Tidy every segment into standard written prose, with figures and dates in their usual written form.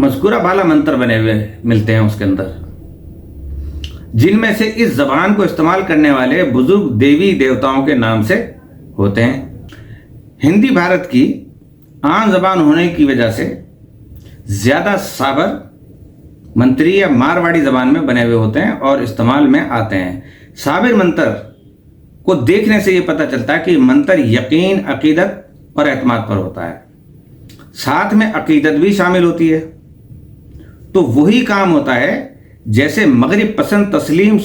مذکورہ بالا منتر بنے ہوئے ملتے ہیں اس کے اندر، جن میں سے اس زبان کو استعمال کرنے والے بزرگ دیوی دیوتاؤں کے نام سے ہوتے ہیں۔ ہندی بھارت کی عام زبان ہونے کی وجہ سے زیادہ سابر منتری یا مارواڑی زبان میں بنے ہوئے ہوتے ہیں اور استعمال میں آتے ہیں۔ سابر منتر کو دیکھنے سے یہ پتہ چلتا ہے کہ منتر یقین، عقیدت اور اعتماد پر ہوتا ہے، ساتھ میں عقیدت بھی شامل ہوتی ہے۔ تو وہی کام ہوتا ہے جیسے مغرب پسند تسلیم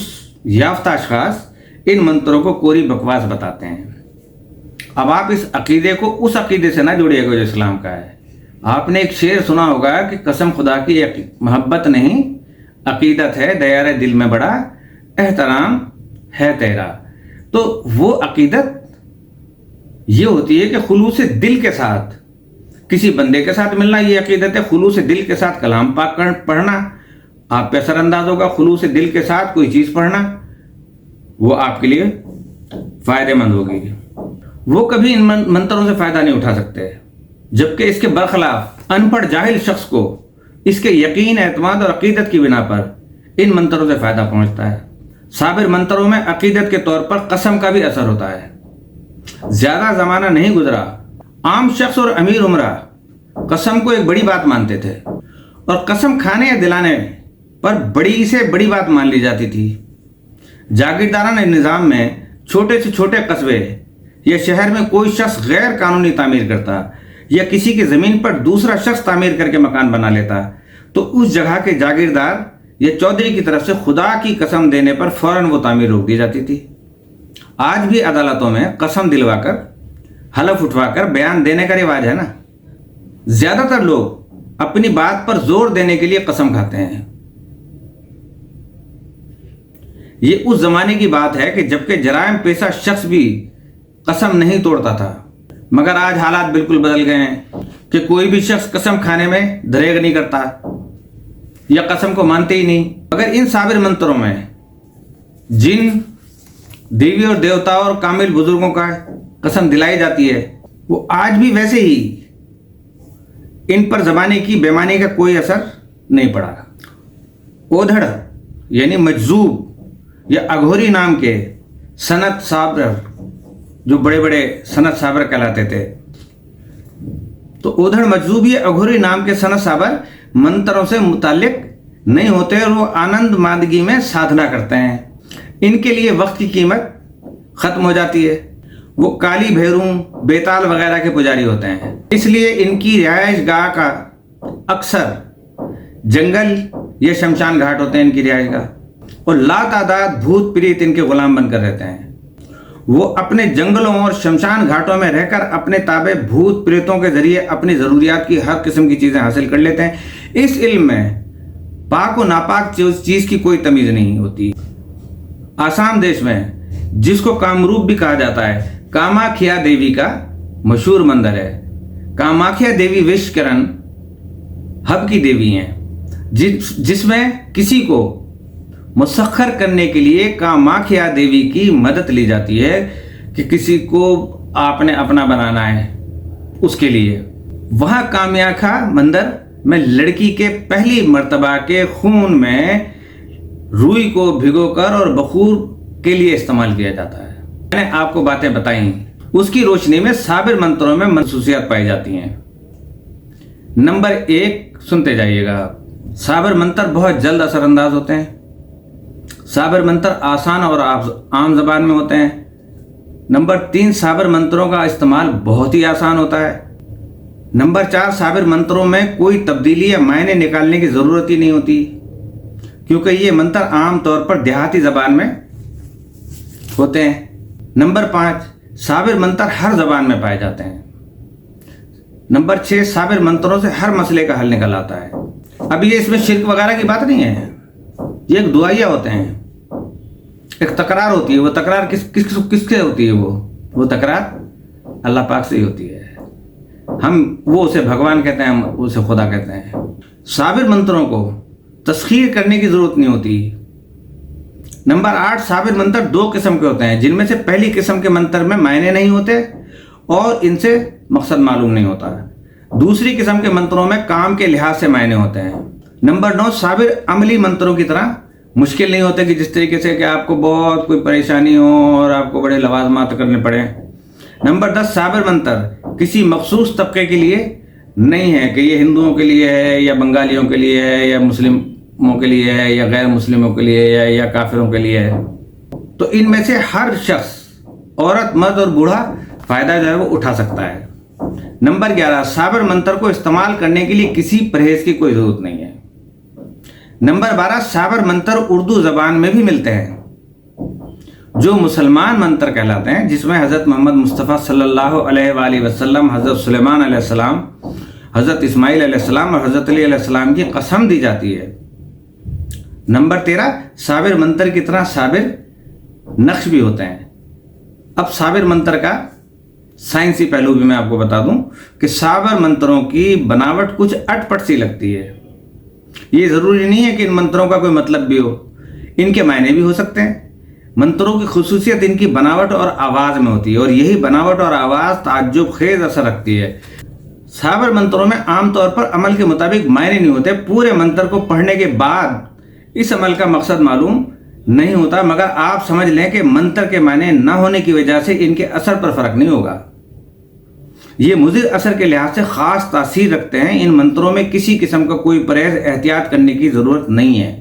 یافتہ اشخاص ان منتروں کو کوری بکواس بتاتے ہیں۔ اب آپ اس عقیدے کو اس عقیدے سے نہ جوڑیے گا جو اسلام کا ہے۔ آپ نے ایک شعر سنا ہوگا کہ قسم خدا کی محبت نہیں عقیدت ہے، دیار دل میں بڑا احترام ہے تیرا۔ تو وہ عقیدت یہ ہوتی ہے کہ خلوص دل کے ساتھ کسی بندے کے ساتھ ملنا، یہ عقیدت ہے۔ خلوص دل کے ساتھ کلام پاک پڑھنا آپ پہ اثر انداز ہوگا، خلوص دل کے ساتھ کوئی چیز پڑھنا وہ آپ کے لیے فائدہ مند ہوگی۔ وہ کبھی ان منتروں سے فائدہ نہیں اٹھا سکتے، جبکہ اس کے برخلاف ان پڑھ جاہل شخص کو اس کے یقین، اعتماد اور عقیدت کی بنا پر ان منتروں سے فائدہ پہنچتا ہے۔ سابر منتروں میں عقیدت کے طور پر قسم کا بھی اثر ہوتا ہے۔ زیادہ زمانہ نہیں گزرا، عام شخص اور امیر عمرہ قسم کو ایک بڑی بات مانتے تھے، اور قسم کھانے یا دلانے پر بڑی سے بڑی بات مان لی جاتی تھی۔ جاگیردارانہ نظام میں چھوٹے سے چھوٹے قصبے یا شہر میں کوئی شخص غیر قانونی تعمیر کرتا یا کسی کی زمین پر دوسرا شخص تعمیر کر کے مکان بنا لیتا تو اس جگہ کے جاگیردار یا چودھری کی طرف سے خدا کی قسم دینے پر فوراً وہ تعمیر روک دی جاتی تھی۔ آج بھی عدالتوں میں قسم دلوا کر، حلف اٹھوا کر بیان دینے کا رواج ہے نا۔ زیادہ تر لوگ اپنی بات پر زور دینے کے لیے قسم کھاتے ہیں۔ یہ اس زمانے کی بات ہے کہ جبکہ جرائم پیشہ شخص بھی قسم نہیں توڑتا تھا، مگر آج حالات بالکل بدل گئے ہیں کہ کوئی بھی شخص قسم کھانے میں دریغ نہیں کرتا یا قسم کو مانتے ہی نہیں۔ مگر ان سابر منتروں میں جن دیوی اور دیوتاؤں اور کامل بزرگوں کا قسم دلائی جاتی ہے وہ آج بھی ویسے ہی ان پر زمانے کی بےمانی کا کوئی اثر نہیں پڑا۔ اودھڑ یعنی مجذوب یا اگھوری نام کے سنت صابر، جو بڑے بڑے سنت صابر کہلاتے تھے، تو اودھڑ مجذوب یا اگھوری نام کے سنت صابر منتروں سے متعلق نہیں ہوتے اور وہ آنند ماندگی میں سادھنا کرتے ہیں۔ ان کے لیے وقت کی قیمت ختم ہو جاتی ہے، وہ کالی بھیروں، بیتال وغیرہ کے پجاری ہوتے ہیں، اس لیے ان کی رہائش گاہ کا اکثر جنگل یا شمشان گھاٹ ہوتے ہیں ان کی رہائش گاہ، اور لا تعداد بھوت پریت ان کے غلام بن کر رہتے ہیں۔ وہ اپنے جنگلوں اور شمشان گھاٹوں میں رہ کر اپنے تابع بھوت پریتوں کے ذریعے اپنی ضروریات کی ہر قسم کی چیزیں حاصل کر لیتے ہیں۔ اس علم میں پاک و ناپاک چیز کی کوئی تمیز نہیں ہوتی۔ آسام دیش میں جس کو کامروپ بھی کہا جاتا ہے، کاماکھیا دیوی کا مشہور مندر ہے۔ کاماکھیا دیوی وشکرن ہب کی دیوی ہیں، جس میں کسی کو مسخر کرنے کے لیے کاماکھیا دیوی کی مدد لی جاتی ہے کہ کسی کو آپ نے اپنا بنانا ہے اس کے لیے۔ وہاں کاماکھیا مندر میں لڑکی کے پہلی مرتبہ کے خون میں روئی کو بھگو کر اور بخور کے لیے استعمال کیا جاتا ہے۔ میں نے آپ کو باتیں بتائیں، اس کی روشنی میں سابر منتروں میں خصوصیات پائی جاتی ہیں۔ نمبر 1 سنتے جائیے گا، سابر منتر بہت جلد اثر انداز ہوتے ہیں۔ سابر منتر آسان اور عام زبان میں ہوتے ہیں۔ نمبر 3 سابر منتروں کا استعمال بہت ہی آسان ہوتا ہے۔ نمبر 4 سابر منتروں میں کوئی تبدیلی یا معنی نکالنے کی ضرورت ہی نہیں ہوتی، کیونکہ یہ منتر عام طور پر دیہاتی زبان میں ہوتے ہیں۔ نمبر 5 سابر منتر ہر زبان میں پائے جاتے ہیں۔ نمبر 6 سابر منتروں سے ہر مسئلے کا حل نکل آتا ہے۔ اب یہ اس میں شرک وغیرہ کی بات نہیں ہے، یہ ایک دعائیہ ہوتے ہیں، ایک تکرار ہوتی ہے۔ وہ تکرار کس سے ہوتی ہے؟ وہ تکرار اللہ پاک سے ہی ہوتی ہے۔ وہ اسے بھگوان کہتے ہیں، ہم اسے خدا کہتے ہیں۔ سابر منتروں کو تسخیر کرنے کی ضرورت نہیں ہوتی۔ نمبر 8 سابر منتر 2 قسم کے ہوتے ہیں، جن میں سے پہلی قسم کے منتر میں معنی نہیں ہوتے اور ان سے مقصد معلوم نہیں ہوتا۔ دوسری قسم کے منتروں میں کام کے لحاظ سے معنی ہوتے ہیں۔ نمبر 9، صابر عملی منتروں کی طرح مشکل نہیں ہوتے کہ جس طریقے سے کہ آپ کو بہت کوئی پریشانی ہو اور آپ کو بڑے لوازمات کرنے پڑے۔ نمبر 10، صابر منتر کسی مخصوص طبقے کے لیے نہیں ہے کہ یہ ہندوؤں کے لیے ہے یا بنگالیوں کے لیے ہے یا مسلموں کے لیے ہے یا غیر مسلموں کے لیے یا کافروں کے لیے ہے۔ تو ان میں سے ہر شخص، عورت، مرد اور بوڑھا فائدہ جو ہے وہ اٹھا سکتا ہے۔ نمبر 11، صابر منتر کو استعمال کرنے کے لیے کسی پرہیز کی کوئی ضرورت نہیں ہے۔ نمبر 12، صابر منتر اردو زبان میں بھی ملتے ہیں جو مسلمان منتر کہلاتے ہیں، جس میں حضرت محمد مصطفیٰ صلی اللہ علیہ وآلہ وسلم، حضرت سلیمان علیہ السلام، حضرت اسماعیل علیہ السلام اور حضرت علی علیہ السلام کی قسم دی جاتی ہے۔ نمبر 13، صابر منتر کی طرح صابر نقش بھی ہوتے ہیں۔ اب صابر منتر کا سائنسی پہلو بھی میں آپ کو بتا دوں کہ صابر منتروں کی بناوٹ کچھ اٹ پٹ سی لگتی ہے۔ یہ ضروری نہیں ہے کہ ان منتروں کا کوئی مطلب بھی ہو، ان کے معنی بھی ہو سکتے ہیں۔ منتروں کی خصوصیت ان کی بناوٹ اور آواز میں ہوتی ہے، اور یہی بناوٹ اور آواز تعجب خیز اثر رکھتی ہے۔ صابر منتروں میں عام طور پر عمل کے مطابق معنی نہیں ہوتے۔ پورے منتر کو پڑھنے کے بعد اس عمل کا مقصد معلوم نہیں ہوتا، مگر آپ سمجھ لیں کہ منتر کے معنی نہ ہونے کی وجہ سے ان کے اثر پر فرق نہیں ہوگا۔ یہ مضر اثر کے لحاظ سے خاص تاثیر رکھتے ہیں۔ ان منتروں میں کسی قسم کا کوئی پرہیز احتیاط کرنے کی ضرورت نہیں ہے۔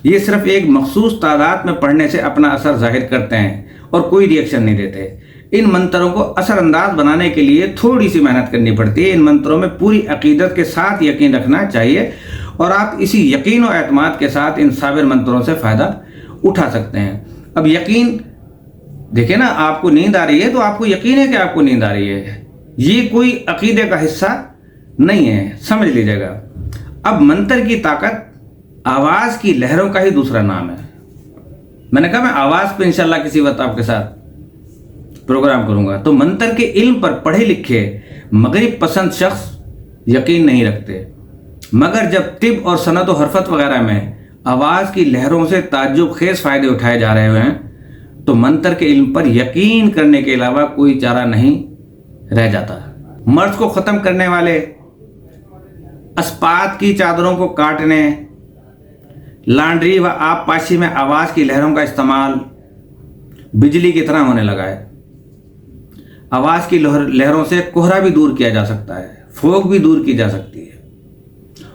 یہ صرف ایک مخصوص تعداد میں پڑھنے سے اپنا اثر ظاہر کرتے ہیں اور کوئی ری ایکشن نہیں دیتے۔ ان منتروں کو اثر انداز بنانے کے لیے تھوڑی سی محنت کرنی پڑتی ہے۔ ان منتروں میں پوری عقیدت کے ساتھ یقین رکھنا چاہیے اور آپ اسی یقین و اعتماد کے ساتھ ان صابر منتروں سے فائدہ اٹھا سکتے ہیں۔ اب یقین دیکھیں نا، آپ کو نیند آ رہی ہے تو آپ کو یقین ہے کہ آپ کو نیند آ رہی ہے، یہ کوئی عقیدے کا حصہ نہیں ہے، سمجھ لیجیے گا۔ اب منتر کی طاقت آواز کی لہروں کا ہی دوسرا نام ہے۔ میں نے کہا میں آواز پہ انشاءاللہ کسی وقت آپ کے ساتھ پروگرام کروں گا۔ تو منتر کے علم پر پڑھے لکھے مغرب پسند شخص یقین نہیں رکھتے، مگر جب طب اور صنعت و حرفت وغیرہ میں آواز کی لہروں سے تعجب خیز فائدے اٹھائے جا رہے ہوئے ہیں تو منتر کے علم پر یقین کرنے کے علاوہ کوئی چارہ نہیں رہ جاتا۔ مرض کو ختم کرنے والے اسپات کی چادروں کو کاٹنے، لانڈری و آب پاشی میں آواز کی لہروں کا استعمال بجلی کی طرح ہونے لگا ہے۔ آواز کی لہروں سے کوہرا بھی دور کیا جا سکتا ہے، فوگ بھی دور کی جا سکتی ہے،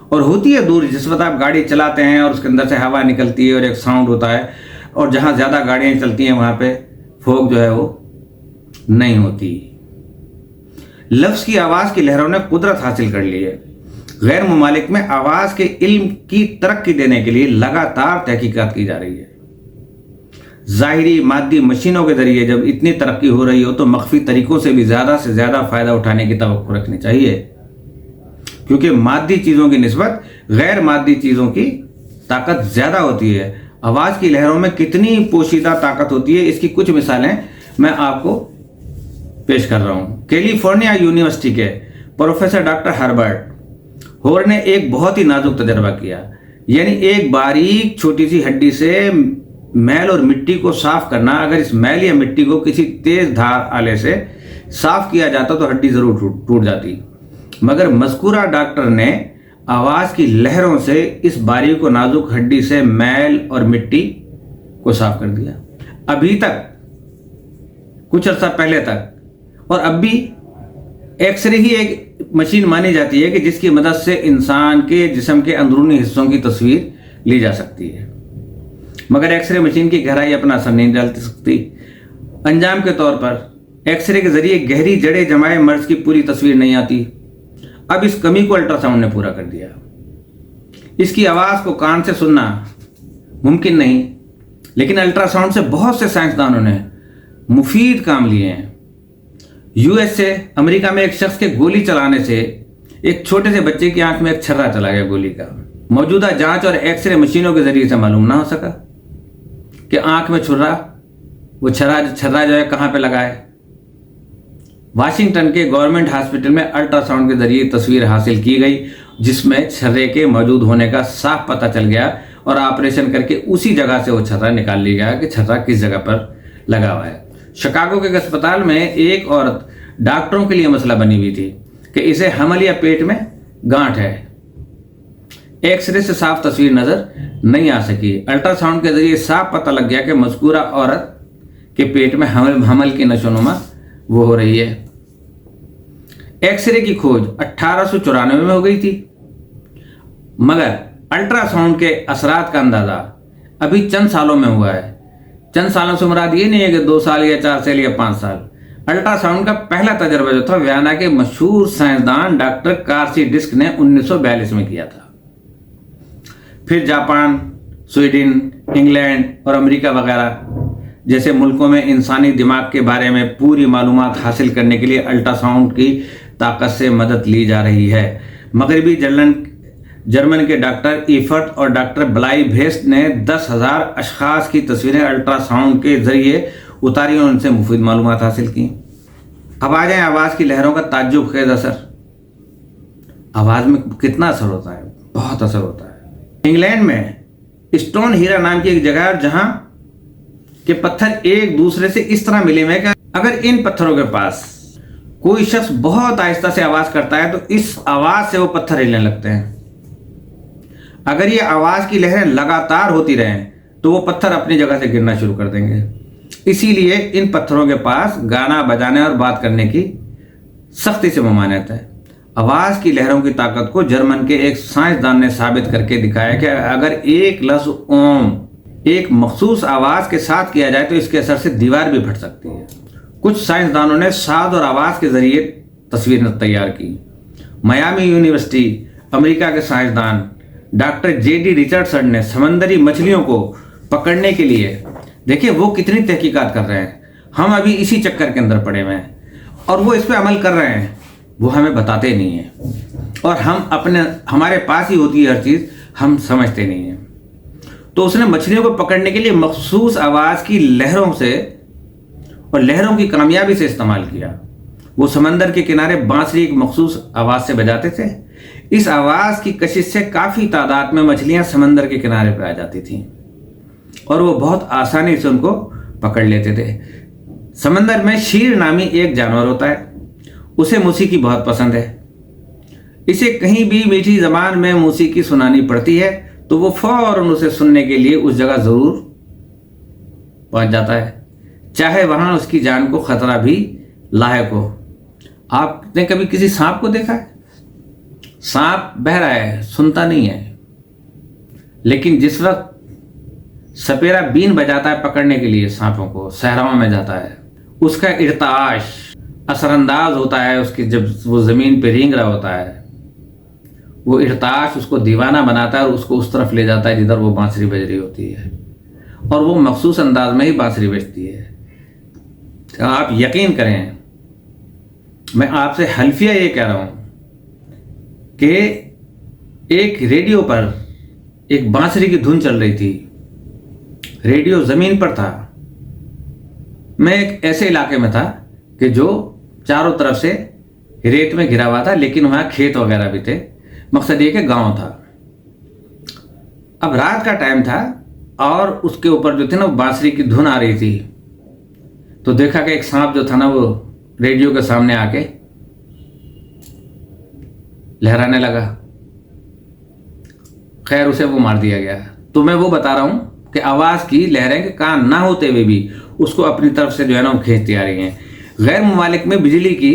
اور ہوتی ہے دور جس وقت آپ گاڑی چلاتے ہیں اور اس کے اندر سے ہوا نکلتی ہے اور ایک ساؤنڈ ہوتا ہے، اور جہاں زیادہ گاڑیاں چلتی ہیں وہاں پہ فوگ جو ہے وہ نہیں ہوتی۔ لفظ کی آواز کی لہروں نے قدرت حاصل کر لی ہے۔ غیر ممالک میں آواز کے علم کی ترقی دینے کے لیے لگاتار تحقیقات کی جا رہی ہے۔ ظاہری مادی مشینوں کے ذریعے جب اتنی ترقی ہو رہی ہو تو مخفی طریقوں سے بھی زیادہ فائدہ اٹھانے کی توقع رکھنی چاہیے، کیونکہ مادی چیزوں کی نسبت غیر مادی چیزوں کی طاقت زیادہ ہوتی ہے۔ آواز کی لہروں میں کتنی پوشیدہ طاقت ہوتی ہے، اس کی کچھ مثالیں میں آپ کو پیش کر رہا ہوں۔ کیلیفورنیا یونیورسٹی کے پروفیسر ڈاکٹر ہربرٹ ہور نے ایک بہت ہی نازک تجربہ کیا، یعنی ایک باریک چھوٹی سی ہڈی سے میل اور مٹی کو صاف کرنا۔ اگر اس میل یا مٹی کو کسی تیز دھار آلے سے صاف کیا جاتا تو ہڈی ضرور ٹوٹ جاتی، مگر مذکورہ ڈاکٹر نے آواز کی لہروں سے اس باریک و نازک ہڈی سے میل اور مٹی کو صاف کر دیا۔ ابھی تک، کچھ عرصہ پہلے تک اور اب بھی ایکس رے ہی ایک مشین مانی جاتی ہے کہ جس کی مدد سے انسان کے جسم کے اندرونی حصوں کی تصویر لی جا سکتی ہے، مگر ایکس رے مشین کی گہرائی اپنا اثر نہیں ڈال سکتی۔ انجام کے طور پر ایکس رے کے ذریعے گہری جڑیں جمائے مرض کی پوری تصویر نہیں آتی۔ اب اس کمی کو الٹرا ساؤنڈ نے پورا کر دیا۔ اس کی آواز کو کان سے سننا ممکن نہیں، لیکن الٹرا ساؤنڈ سے بہت سے سائنسدانوں نے مفید کام لیے ہیں۔ یو ایس سے امریکہ میں ایک شخص کے گولی چلانے سے ایک چھوٹے سے بچے کی آنکھ میں ایک چھرا چلا گیا گولی کا۔ موجودہ جانچ اور ایکس رے مشینوں کے ذریعے سے معلوم نہ ہو سکا کہ آنکھ میں وہ چھرا جو ہے کہاں پہ لگا ہے۔ واشنگٹن کے گورنمنٹ ہاسپٹل میں الٹرا ساؤنڈ کے ذریعے تصویر حاصل کی گئی جس میں چھرے کے موجود ہونے کا صاف پتہ چل گیا، اور آپریشن کر کے اسی جگہ سے وہ چھرا نکال لیا گیا کہ چھرا کس جگہ پر لگا ہوا ہے۔ شکاگو کے ایک اسپتال میں ایک عورت ڈاکٹروں کے لیے مسئلہ بنی ہوئی تھی کہ اسے حمل یا پیٹ میں گانٹھ ہے۔ ایکس رے سے صاف تصویر نظر نہیں آ سکی۔ الٹرا ساؤنڈ کے ذریعے صاف پتہ لگ گیا کہ مذکورہ عورت کے پیٹ میں حمل کی نشو نما وہ ہو رہی ہے۔ ایکس رے کی کھوج 1894 میں ہو گئی تھی، مگر الٹرا ساؤنڈ کے اثرات کا اندازہ ابھی چند سالوں میں ہوا ہے۔ چند سالوں سے مراد یہ نہیں ہے کہ 2 سال یا 4 سال یا 5 سال۔ الٹرا ساؤنڈ کا پہلا تجربہ جو تھا ویانا کے مشہور سائنسدان ڈاکٹر کارسی ڈسک نے 1942 میں کیا تھا۔ پھر جاپان، سویڈن، انگلینڈ اور امریکہ وغیرہ جیسے ملکوں میں انسانی دماغ کے بارے میں پوری معلومات حاصل کرنے کے لیے الٹرا ساؤنڈ کی طاقت سے مدد لی جا رہی ہے۔ مغربی جرمن کے ڈاکٹر ایفرٹ اور ڈاکٹر بلائی بھیسٹ نے 10,000 اشخاص کی تصویریں الٹرا ساؤنڈ کے ذریعے اتاری اور ان سے مفید معلومات حاصل کی۔ اب آ جائیں آواز کی لہروں کا تعجب خیز اثر۔ آواز میں کتنا اثر ہوتا ہے؟ بہت اثر ہوتا ہے۔ انگلینڈ میں اسٹون ہیرا نام کی ایک جگہ ہے جہاں کہ پتھر ایک دوسرے سے اس طرح ملے ہوئے کہ اگر ان پتھروں کے پاس کوئی شخص بہت آہستہ سے آواز کرتا ہے تو اس آواز سے وہ پتھر ہلنے لگتے ہیں۔ اگر یہ آواز کی لہریں لگاتار ہوتی رہیں تو وہ پتھر اپنی جگہ سے گرنا شروع کر دیں گے۔ اسی لیے ان پتھروں کے پاس گانا بجانے اور بات کرنے کی سختی سے ممانعت ہے۔ آواز کی لہروں کی طاقت کو جرمن کے ایک سائنسدان نے ثابت کر کے دکھایا کہ اگر ایک لفظ اوم ایک مخصوص آواز کے ساتھ کیا جائے تو اس کے اثر سے دیوار بھی پھٹ سکتی ہے۔ کچھ سائنسدانوں نے ساز اور آواز کے ذریعے تصویر تیار کی۔ میامی یونیورسٹی امریکہ کے سائنسدان ڈاکٹر جے ڈی ریچرڈسن نے سمندری مچھلیوں کو پکڑنے کے لیے دیکھیں وہ کتنی تحقیقات کر رہے ہیں۔ ہم ابھی اسی چکر کے اندر پڑے ہوئے ہیں اور وہ اس پہ عمل کر رہے ہیں، وہ ہمیں بتاتے نہیں ہیں اور ہمارے پاس ہی ہوتی ہے ہر چیز، ہم سمجھتے نہیں ہیں۔ تو اس نے مچھلیوں کو پکڑنے کے لیے مخصوص آواز کی لہروں سے اور لہروں کی کامیابی سے استعمال کیا۔ وہ سمندر کے کنارے بانسری ایک مخصوص آواز سے بجاتے تھے۔ اس آواز کی کشش سے کافی تعداد میں مچھلیاں سمندر کے کنارے پہ آ جاتی تھیں اور وہ بہت آسانی سے ان کو پکڑ لیتے تھے۔ سمندر میں شیر نامی ایک جانور ہوتا ہے، اسے موسیقی بہت پسند ہے۔ اسے کہیں بھی میٹھی زبان میں موسیقی سنانی پڑتی ہے تو وہ فوراً اسے سننے کے لیے اس جگہ ضرور پہنچ جاتا ہے، چاہے وہاں اس کی جان کو خطرہ بھی لاحق ہو۔ آپ نے کبھی کسی سانپ کو دیکھا ہے؟ سانپ بہرا ہے، سنتا نہیں ہے، لیکن جس وقت سپیرا بین بجاتا ہے پکڑنے کے لیے سانپوں کو، صحراؤں میں جاتا ہے، اس کا ارتعاش اثر انداز ہوتا ہے۔ اس کی جب وہ زمین پہ رینگ رہا ہوتا ہے، وہ ارتعاش اس کو دیوانہ بناتا ہے اور اس کو اس طرف لے جاتا ہے جدھر وہ بانسری بج رہی ہوتی ہے، اور وہ مخصوص انداز میں ہی بانسری بجتی ہے۔ آپ یقین کریں، میں آپ سے حلفیہ یہ کہہ رہا ہوں کہ ایک ریڈیو پر ایک بانسری کی دھن چل رہی تھی، ریڈیو زمین پر تھا۔ میں ایک ایسے علاقے میں تھا کہ جو چاروں طرف سے ریت میں گھرا ہوا تھا، لیکن وہاں کھیت وغیرہ بھی تھے، مقصد یہ کہ گاؤں تھا۔ اب رات کا ٹائم تھا اور اس کے اوپر جو تھی نا وہ بانسری کی دھن آ رہی تھی، تو دیکھا کہ ایک سانپ جو تھا نا وہ ریڈیو کے سامنے آ کے لہرانے لگا۔ خیر اسے وہ مار دیا گیا۔ تو میں وہ بتا رہا ہوں کہ آواز کی لہریں کے کان نہ ہوتے ہوئے بھی اس کو اپنی طرف سے جو ہے نا وہ کھینچتی آ رہی ہیں۔ غیر ممالک میں بجلی کی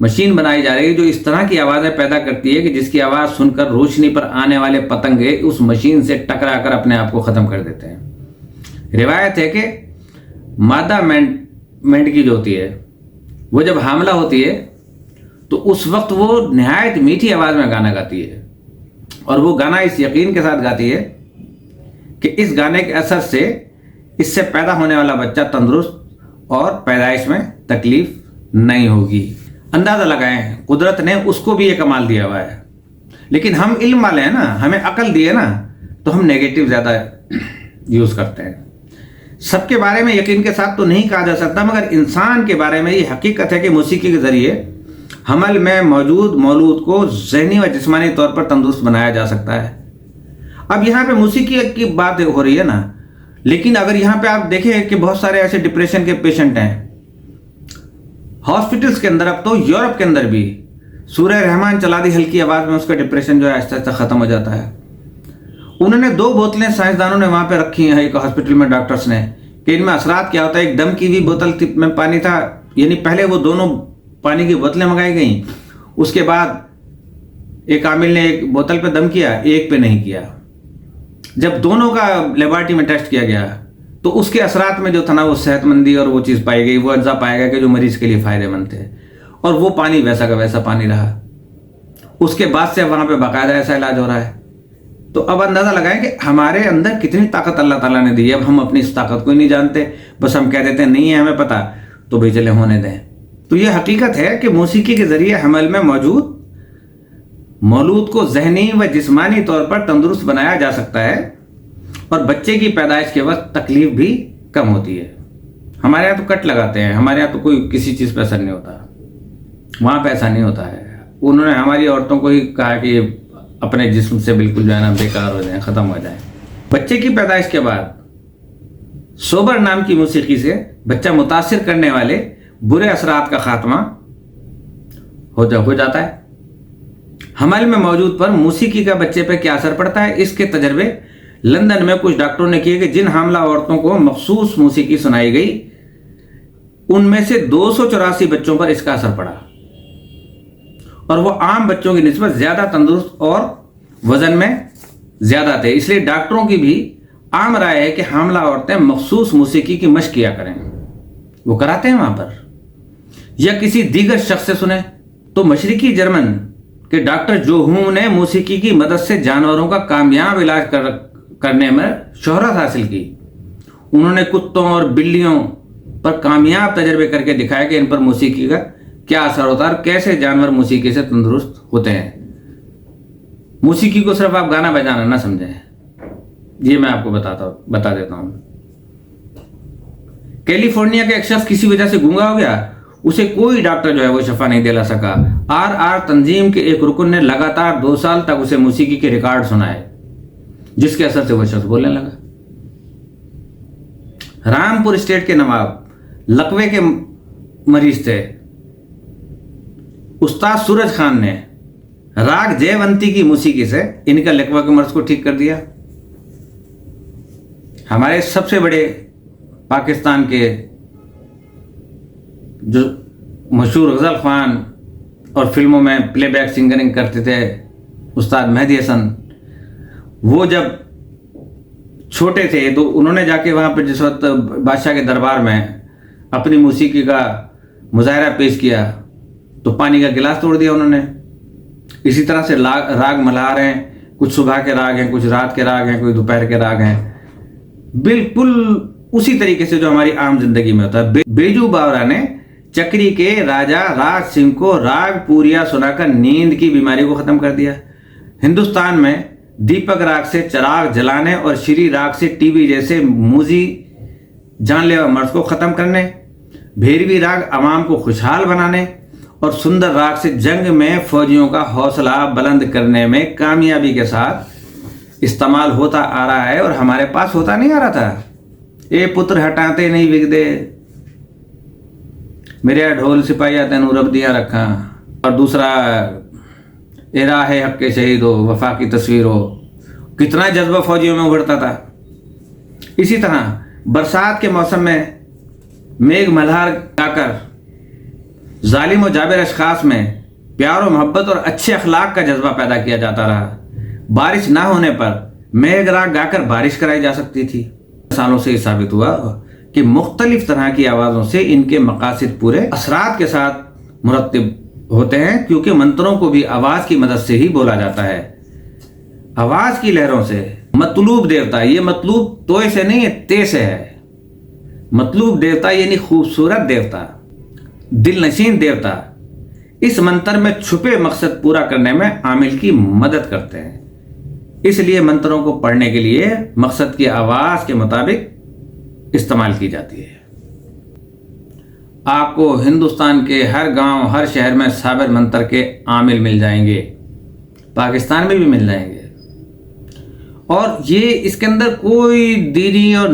مشین بنائی جا رہی ہے جو اس طرح کی آوازیں پیدا کرتی ہے کہ جس کی آواز سن کر روشنی پر آنے والے پتنگے اس مشین سے ٹکرا کر اپنے آپ کو ختم کر دیتے ہیں۔ روایت ہے کہ مادہ مینڈکی جو ہوتی ہے وہ جب حاملہ ہوتی ہے تو اس وقت وہ نہایت میٹھی آواز میں گانا گاتی ہے، اور وہ گانا اس یقین کے ساتھ گاتی ہے کہ اس گانے کے اثر سے اس سے پیدا ہونے والا بچہ تندرست اور پیدائش میں تکلیف نہیں ہوگی۔ اندازہ لگائیں، قدرت نے اس کو بھی یہ کمال دیا ہوا ہے، لیکن ہم علم والے ہیں نا، ہمیں عقل دی ہے نا، تو ہم نیگیٹو زیادہ یوز کرتے ہیں۔ سب کے بارے میں یقین کے ساتھ تو نہیں کہا جا سکتا، مگر انسان کے بارے میں یہ حقیقت ہے کہ موسیقی کے ذریعے حمل میں موجود مولود کو ذہنی و جسمانی طور پر تندرست بنایا جا سکتا ہے۔ اب یہاں پہ موسیقی کی بات ہو رہی ہے نا، لیکن اگر یہاں پہ آپ دیکھیں کہ بہت سارے ایسے ڈپریشن کے پیشنٹ ہیں ہاسپٹلس کے اندر، اب تو یورپ کے اندر بھی سورہ رحمان چلا دی ہلکی آواز میں، اس کا ڈپریشن جو ہے آہستہ آہستہ ختم ہو جاتا ہے۔ انہوں نے 2 بوتلیں سائنسدانوں نے وہاں پہ رکھی ہیں ایک ہاسپٹل میں، ڈاکٹرز نے، کہ ان میں اثرات کیا ہوتا ہے۔ ایک دم کی بھی بوتل میں پانی تھا، یعنی پہلے وہ دونوں پانی کی بوتلیں منگائی گئیں، اس کے بعد ایک عامل نے ایک بوتل پہ دم کیا، ایک پہ نہیں کیا۔ جب دونوں کا لیبارٹری میں ٹیسٹ کیا گیا تو اس کے اثرات میں جو تھا نا وہ صحت مندی اور وہ چیز پائی گئی، وہ اجزا پایا گیا کہ جو مریض کے لیے فائدہ مند تھے، اور وہ پانی ویسا کا ویسا پانی رہا۔ اس کے بعد سے وہاں پہ باقاعدہ ایسا علاج ہو رہا ہے۔ تو اب اندازہ لگائیں کہ ہمارے اندر کتنی طاقت اللہ تعالیٰ نے دی ہے۔ اب ہم اپنی اس طاقت کو ہی نہیں جانتے، بس ہم کہہ دیتے ہیں نہیں ہے ہمیں پتہ، تو بھائی چلے ہونے دیں۔ تو یہ حقیقت ہے کہ موسیقی کے ذریعے حمل میں موجود مولود کو ذہنی و جسمانی طور پر تندرست بنایا جا سکتا ہے، اور بچے کی پیدائش کے وقت تکلیف بھی کم ہوتی ہے۔ ہمارے یہاں تو کٹ لگاتے ہیں، ہمارے یہاں تو کوئی کسی چیز پہ اثر نہیں ہوتا، وہاں پہ ایسا نہیں ہوتا ہے۔ انہوں نے ہماری عورتوں کو ہی کہا کہ اپنے جسم سے بالکل جو ہے نا بیکار ہو جائیں، ختم ہو جائیں۔ بچے کی پیدائش کے بعد سوبر نام کی موسیقی سے بچہ متاثر کرنے والے برے اثرات کا خاتمہ ہو جاتا ہے۔ حمل میں موجود پر موسیقی کا بچے پہ کیا اثر پڑتا ہے، اس کے تجربے لندن میں کچھ ڈاکٹروں نے کیے کہ جن حاملہ عورتوں کو مخصوص موسیقی سنائی گئی ان میں سے 284 بچوں پر اس کا اثر پڑا، اور وہ عام بچوں کی نسبت زیادہ تندرست اور وزن میں زیادہ تھے۔ اس لیے ڈاکٹروں کی بھی عام رائے ہے کہ حاملہ عورتیں مخصوص موسیقی کی مشق کیا کریں، وہ کراتے ہیں وہاں پر، یا کسی دیگر شخص سے سنیں۔ تو مشرقی جرمن کے ڈاکٹر جوہوم نے موسیقی کی مدد سے جانوروں کا کامیاب علاج کرنے میں شہرت حاصل کی۔ انہوں نے کتوں اور بلیوں پر کامیاب تجربے کر کے دکھایا کہ ان پر موسیقی کا کیا اثر ہوتا ہے اور کیسے جانور موسیقی سے تندرست ہوتے ہیں۔ موسیقی کو صرف آپ گانا بجانا نہ سمجھیں، یہ میں آپ کو بتا دیتا ہوں۔ کیلیفورنیا کا ایک شخص کسی وجہ سے گونگا ہو گیا، اسے کوئی ڈاکٹر جو ہے وہ شفا نہیں دلا سکا۔ آر تنظیم کے ایک رکن نے لگاتار 2 سال تک اسے موسیقی کے ریکارڈ سنائے، جس کے اثر سے وہ شخص بولنے لگا۔ رامپور اسٹیٹ کے نواب لقوے کے مریض تھے، استاد سورج خان نے راگ جےونتی کی موسیقی سے ان کا لقوے کے مرض کو ٹھیک کر دیا۔ ہمارے سب سے بڑے پاکستان کے جو مشہور غزل خوان اور فلموں میں پلے بیک سنگرنگ کرتے تھے استاد مہدی حسن، وہ جب چھوٹے تھے تو انہوں نے جا کے وہاں پہ جس وقت بادشاہ کے دربار میں اپنی موسیقی کا مظاہرہ پیش کیا تو پانی کا گلاس توڑ دیا انہوں نے۔ اسی طرح سے راگ ملہار ہیں، کچھ صبح کے راگ ہیں، کچھ رات کے راگ ہیں، کوئی دوپہر کے راگ ہیں، بالکل اسی طریقے سے جو ہماری عام زندگی میں ہوتا ہے۔ بیجو باورا نے چکری کے راجا راج سنگھ کو راگ پوریا سنا کر نیند کی بیماری کو ختم کر دیا۔ ہندوستان میں دیپک راگ سے چراغ جلانے اور شری راگ سے ٹی بی جیسے موذی جان لیوا مرض کو ختم کرنے، بھیروی راگ عوام کو خوشحال بنانے اور سندر راگ سے جنگ میں فوجیوں کا حوصلہ بلند کرنے میں کامیابی کے ساتھ استعمال ہوتا آ رہا ہے، اور ہمارے پاس ہوتا نہیں آ رہا تھا۔ اے پتر ہٹاتے نہیں بک دے، میرے ڈھول سپاہیا تینوں رب دیا رکھا، اور دوسرا اے راہ حق کے شہید ہو، وفا کی تصویر ہو۔ کتنا جذبہ فوجیوں میں ابھرتا تھا۔ اسی طرح برسات کے موسم میں میگھ ملہار گا کر ظالم و جابر اشخاص میں پیار و محبت اور اچھے اخلاق کا جذبہ پیدا کیا جاتا رہا۔ بارش نہ ہونے پر میگھ راگ گا کر بارش کرائی جا سکتی تھی۔ سالوں سے یہ ثابت ہوا کہ مختلف طرح کی آوازوں سے ان کے مقاصد پورے اثرات کے ساتھ مرتب ہوتے ہیں، کیونکہ منتروں کو بھی آواز کی مدد سے ہی بولا جاتا ہے۔ آواز کی لہروں سے مطلوب دیوتا، یہ مطلوب توئے سے نہیں ہے، تے سے ہے۔ مطلوب دیوتا یعنی خوبصورت دیوتا، دل نشین دیوتا، اس منتر میں چھپے مقصد پورا کرنے میں عامل کی مدد کرتے ہیں۔ اس لیے منتروں کو پڑھنے کے لیے مقصد کی آواز کے مطابق استعمال کی جاتی ہے۔ آپ کو ہندوستان کے ہر گاؤں، ہر شہر میں صابر منتر کے عامل مل جائیں گے، پاکستان میں بھی مل جائیں گے، اور یہ اس کے اندر کوئی دینی اور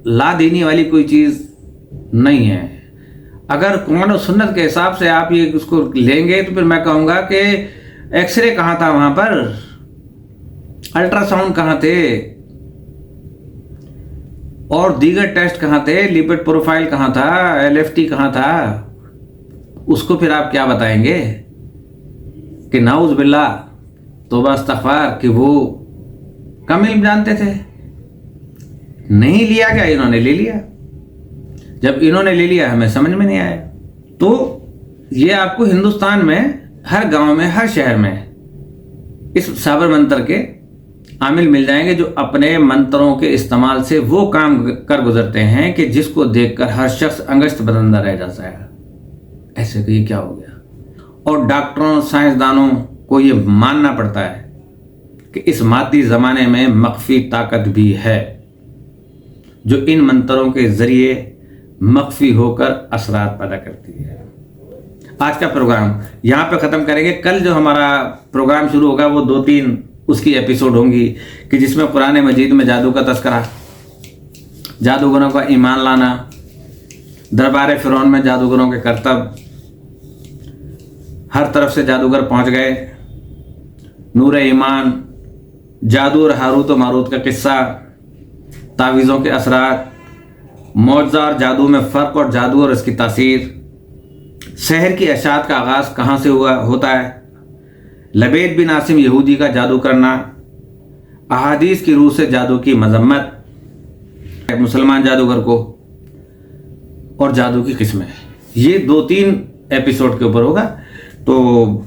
لا دینی والی کوئی چیز نہیں ہے۔ اگر قرآن و سنت کے حساب سے آپ یہ اس کو لیں گے تو پھر میں کہوں گا کہ ایکس رے کہاں تھا وہاں پر، الٹرا ساؤنڈ کہاں تھے، اور دیگر ٹیسٹ کہاں تھے، لیپڈ پروفائل کہاں تھا، LFT کہاں تھا؟ اس کو پھر آپ کیا بتائیں گے کہ نعوذ باللہ توبہ استغفار کہ وہ کم علم جانتے تھے؟ نہیں لیا کیا انہوں نے لے لیا؟ جب انہوں نے لے لیا ہمیں سمجھ میں نہیں آیا. تو یہ آپ کو ہندوستان میں ہر گاؤں میں ہر شہر میں اس صابر منتر کے عامل مل جائیں گے جو اپنے منتروں کے استعمال سے وہ کام کر گزرتے ہیں کہ جس کو دیکھ کر ہر شخص انگشت بدندہ رہ جاتا ہے. ایسے کہ یہ کیا ہو گیا؟ اور ڈاکٹروں سائنسدانوں کو یہ ماننا پڑتا ہے کہ اس مادی زمانے میں مخفی طاقت بھی ہے جو ان منتروں کے ذریعے مخفی ہو کر اثرات پیدا کرتی ہے. آج کا پروگرام یہاں پہ ختم کریں گے. کل جو ہمارا پروگرام شروع ہوگا وہ 2-3 اس کی ایپیسوڈ ہوں گی کہ جس میں قرآن مجید میں جادو کا تذکرہ، جادوگروں کا ایمان لانا، دربار فرعون میں جادوگروں کے کرتب، ہر طرف سے جادوگر پہنچ گئے، نور ایمان، جادو اور ہاروت و ماروت کا قصہ، تعویذوں کے اثرات، معجزہ اور جادو میں فرق اور جادو اور اس کی تاثیر، سحر کی اشاعت کا آغاز کہاں سے ہوتا ہے، لبید بن عاصم یہودی کا جادو کرنا، احادیث کی روح سے جادو کی مذمت، مسلمان جادوگر کو، اور جادو کی قسمیں. یہ 2-3 ایپیسوڈ کے اوپر ہوگا. تو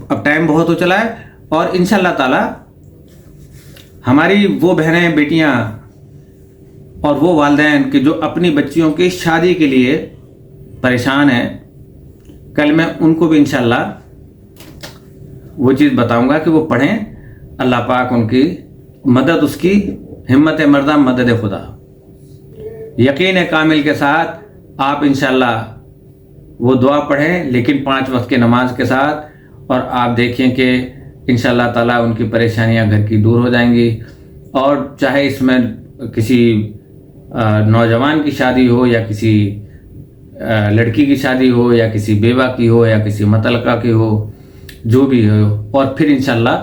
اب ٹائم بہت ہو چلا ہے اور انشاءاللہ تعالی ہماری وہ بہنیں بیٹیاں اور وہ والدین کہ جو اپنی بچیوں کی شادی کے لیے پریشان ہیں، کل میں ان کو بھی انشاءاللہ وہ چیز بتاؤں گا کہ وہ پڑھیں. اللہ پاک ان کی مدد، اس کی ہمت مردہ مدد خدا. یقین کامل کے ساتھ آپ انشاءاللہ وہ دعا پڑھیں، لیکن 5 وقت کی نماز کے ساتھ، اور آپ دیکھیں کہ انشاءاللہ تعالیٰ ان کی پریشانیاں گھر کی دور ہو جائیں گی. اور چاہے اس میں کسی نوجوان کی شادی ہو یا کسی لڑکی کی شادی ہو یا کسی بیوہ کی ہو یا کسی مطلقہ کی ہو، جو بھی ہو، اور پھر انشاءاللہ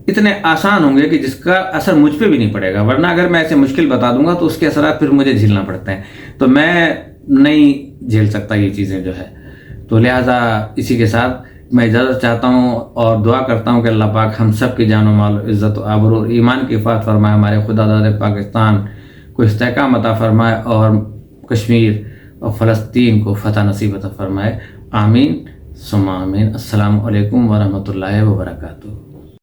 اتنے آسان ہوں گے کہ جس کا اثر مجھ پہ بھی نہیں پڑے گا. ورنہ اگر میں ایسے مشکل بتا دوں گا تو اس کے اثرات پھر مجھے جھیلنا پڑتے ہیں، تو میں نہیں جھیل سکتا یہ چیزیں جو ہے. تو لہٰذا اسی کے ساتھ میں اجازت چاہتا ہوں اور دعا کرتا ہوں کہ اللہ پاک ہم سب کی جان و مال، عزت و آبرو اور ایمان کی حفاظت فرمائے. ہمارے خدا داد پاکستان کو استحکام عطا فرمائے اور کشمیر اور فلسطین کو فتح نصیب عطا فرمائے. آمین ثم آمین. السلام علیکم ورحمۃ اللہ وبرکاتہ.